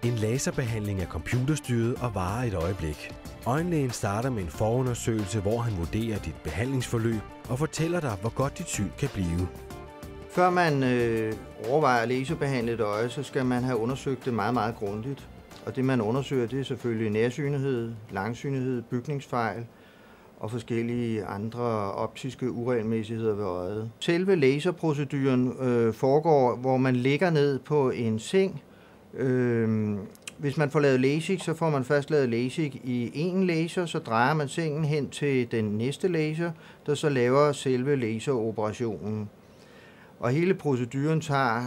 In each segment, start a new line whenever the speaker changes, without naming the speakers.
En laserbehandling er computerstyret og varer et øjeblik. Øjenlægen starter med en forundersøgelse, hvor han vurderer dit behandlingsforløb og fortæller dig, hvor godt dit syn kan blive.
Før man overvejer at laserbehandle et øje, så skal man have undersøgt det meget, meget grundigt. Og det man undersøger, det er selvfølgelig nærsynethed, langsynethed, bygningsfejl og forskellige andre optiske uregelmæssigheder ved øjet. Selve laserproceduren foregår, hvor man ligger ned på en seng. Hvis man får lavet LASIK, så får man først lavet LASIK i en laser, så drejer man sengen hen til den næste laser, der så laver selve laseroperationen. Og hele proceduren tager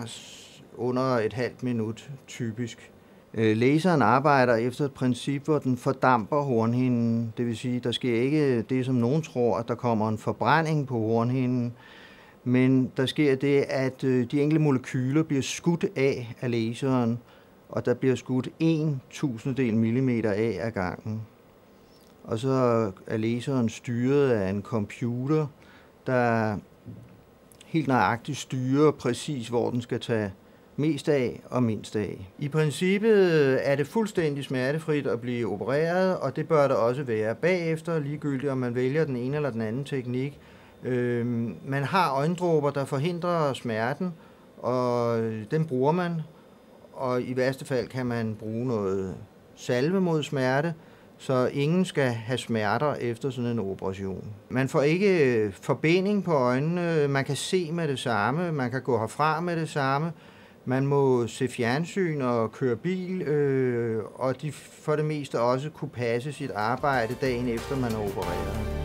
under et halvt minut typisk. Laseren arbejder efter et princip, hvor den fordamper hornhinden. Det vil sige, der sker ikke det, som nogen tror, at der kommer en forbrænding på hornhinden. Men der sker det, at de enkelte molekyler bliver skudt af laseren, og der bliver skudt 1/1000 millimeter af gangen. Og så er laseren styret af en computer, der helt nøjagtigt styrer præcis, hvor den skal tage mest af og mindst af. I princippet er det fuldstændig smertefrit at blive opereret, og det bør det også være bagefter, ligegyldigt om man vælger den ene eller den anden teknik. Man har øjendråber, der forhindrer smerten, og den bruger man. Og i værste fald kan man bruge noget salve mod smerte, så ingen skal have smerter efter sådan en operation. Man får ikke forbinding på øjnene, man kan se med det samme, man kan gå herfra med det samme, man må se fjernsyn og køre bil, og de for det meste også kunne passe sit arbejde dagen efter man er opereret.